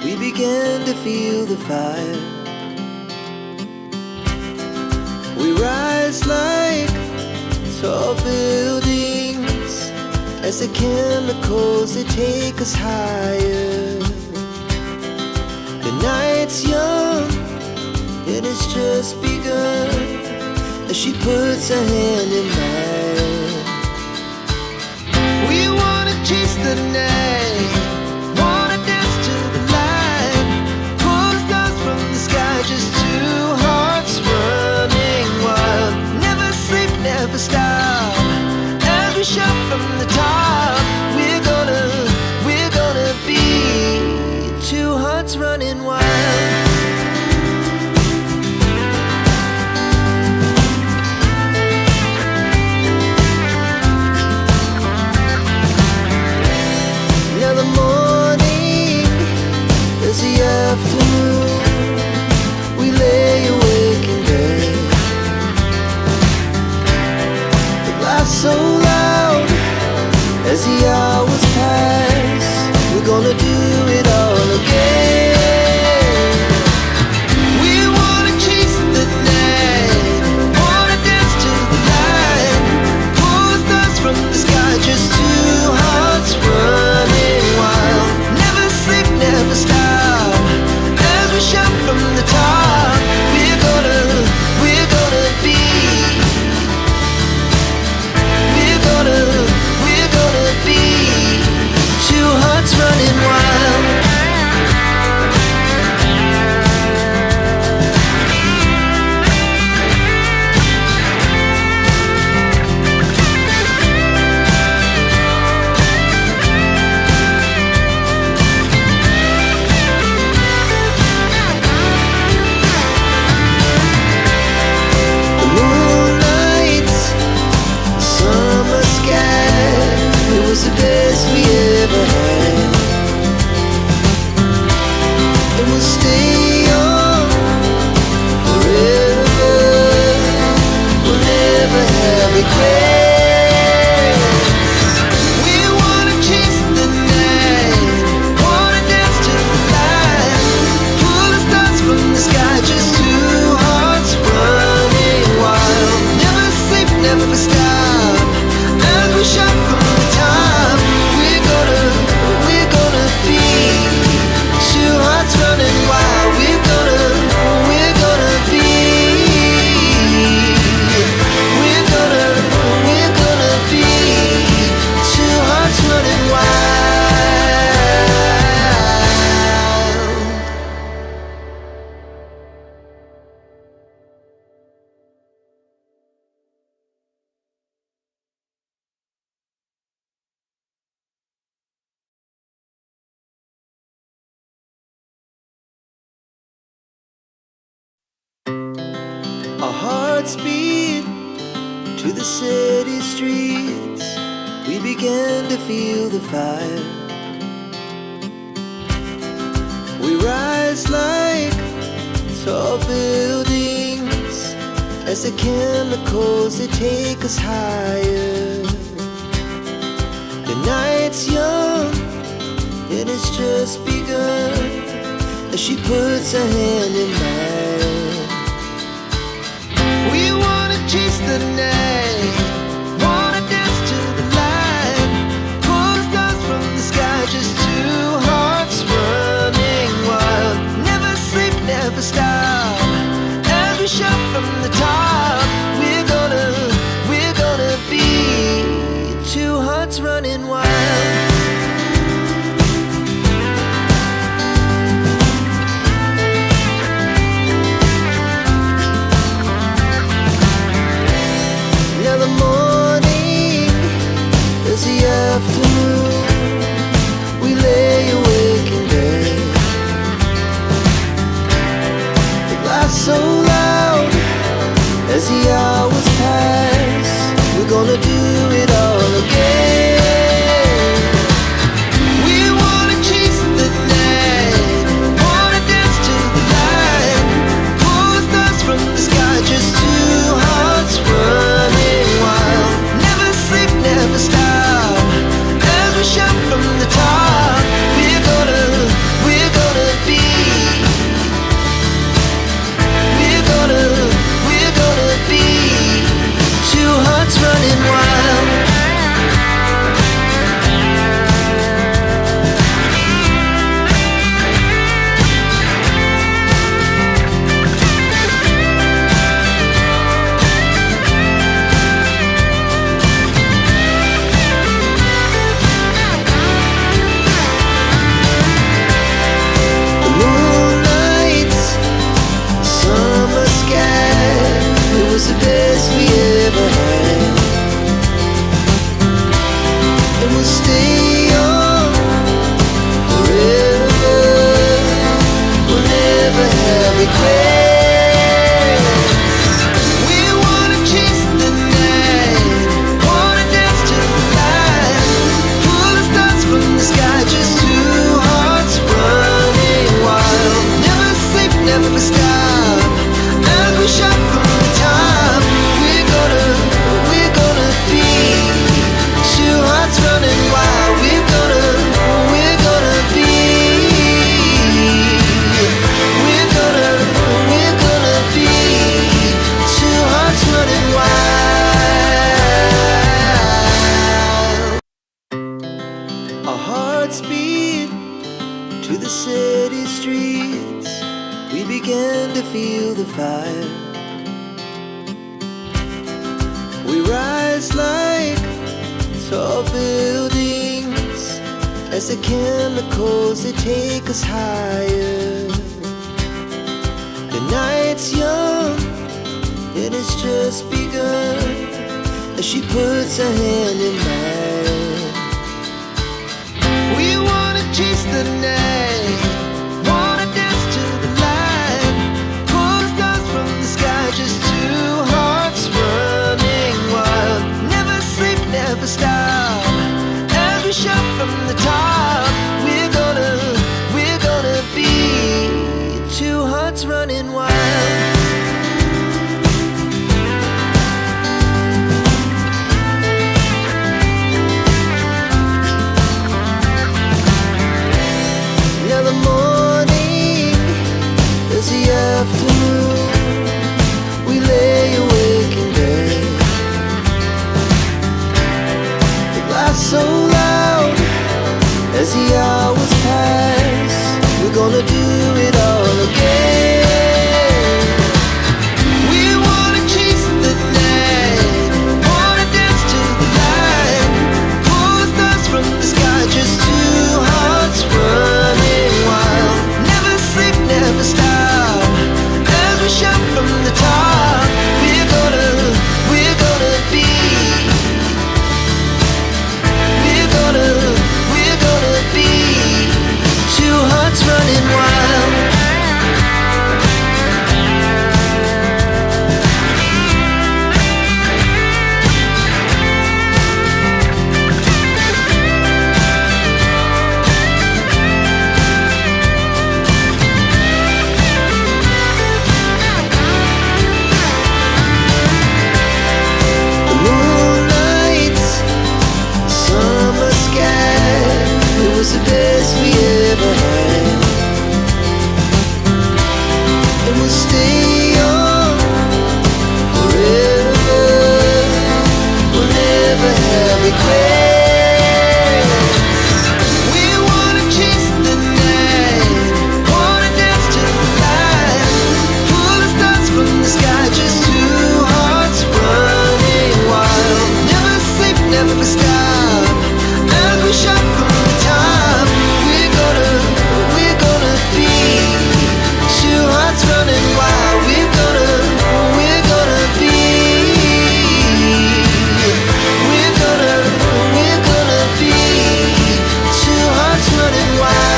we began to feel the fire. We rise like tall buildings as the chemicals, they take us higher. The night's young, and it's just begun, as she puts her hand in mine. We wanna chase the night, wanna dance to the light, pull the stars from the sky, just two hearts running wild. Never sleep, never stop, as we shout from the top. We're gonna be two hearts running wild. Now the morning is the afternoon, we lay awake in bed. The laugh's so loud as the hours pass, we're gonna do it all again. We wanna chase the night, wanna dance to the light, pull the stars from the sky, just two hearts running wild. Never sleep, never stop, as we shout from the top. We're gonna be, we're gonna be two hearts running wild. The moonlight, the summer sky, it was the best we ever had. And we'll stay on forever, we'll never have regrets. We wanna chase the night, wanna dance to the light, pull the stars from the sky, just two hearts running wild. Never sleep, never stop, as we shout from the top. We're gonna be two hearts running wild. We're gonna be, we're gonna be two hearts running wild. Our hearts beat to the city streets, we began to feel the fire. We rise like tall buildings as the chemicals, they take us higher. The night's young, and it's just begun, as she puts her hand in mine. We wanna chase the night, wanna dance to the light, pull the stars from the sky, just two hearts running wild. Never sleep, never stop, as we shout from the top. We're gonna be two hearts running wild. stop. As we shout from the top, we're gonna be two hearts running wild. We're gonna be. We're gonna be two hearts running wild. Our hearts beat to the city streets. We began to feel the fire. We rise like tall buildings as the chemicals, they take us higher. The night's young and it's just begun as she puts her hand in mine. We wanna chase the night, wanna dance to the light, pull the stars from the sky, just two hearts running wild. Never sleep, never stop. As we shout from the top, we're gonna be two hearts running wild. Now the morning is the afternoon. We lay awake in bed. The glass so loud as the hours pass. We're gonna do it all again. We wanna chase the night, wanna dance to the light, pull the stars from the sky, just two hearts running wild. Never sleep, never stop. As we shout from the top, we're gonna be. We're gonna be two hearts running wild. The moonlight, summer sky, it was the best we ever had. And we'll stay young forever. We'll never have regrets. We wanna chase the night, wanna dance to the light, pull the stars from the sky, just two hearts running wild. Never sleep, never stop. As we shout from the top, we're gonna be two hearts running wild. We're gonna be. We're gonna be two hearts running wild.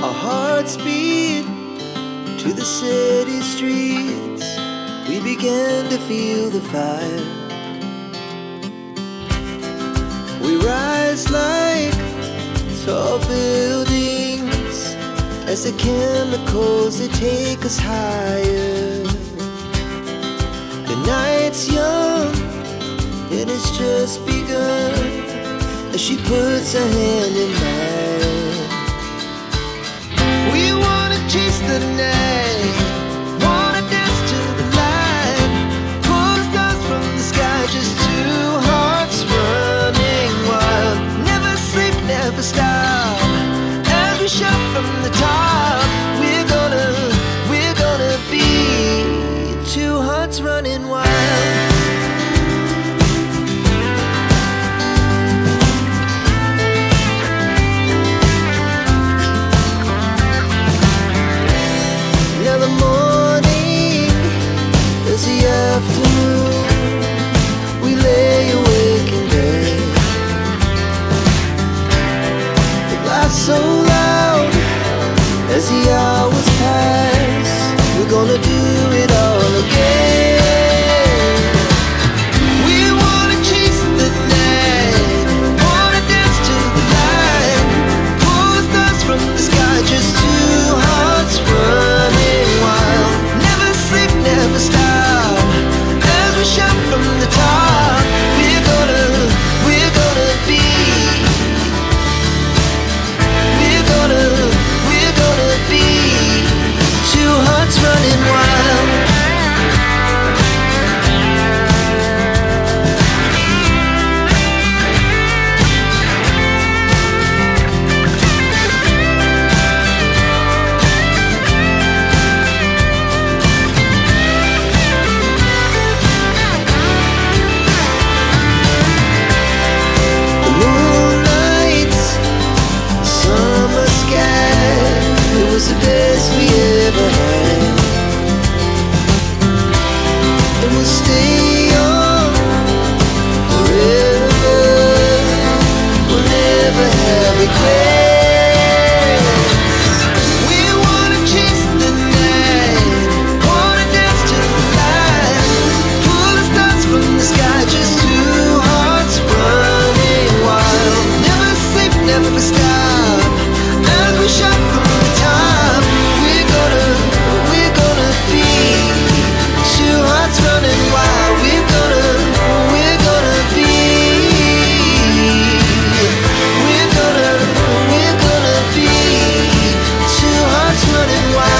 Our hearts beat to the city streets. We began to feel the fire. We rise like tall buildings as the chemicals, they take us higher. The night's young and it's just begun as she puts her hand in mine. We wanna chase the night, wanna dance to the light, pull the stars from the sky, just two hearts running wild. Never sleep, never stop. As we shout from the top, we're gonna be two hearts running wild. Now the morning is the afternoon. We lay awake in bed. The glass so loud as the hours pass. was the best we ever had. And we'll stay on forever. We'll never have regrets. We wanna chase the night, wanna dance to the light, pull the stars from the sky, just two hearts running wild. Never sleep, never stop, as we shot from the top. We're gonna be two hearts running wild. We're gonna be. We're gonna be two hearts running wild.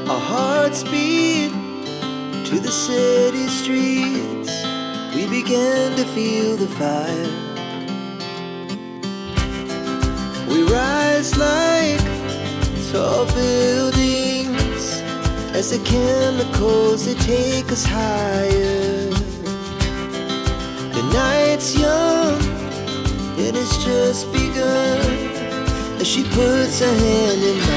Our hearts beat to the city streets. We began to feel the fire. We rise like tall buildings as the chemicals, they take us higher. The night's young, it has just begun as she puts her hand in mine.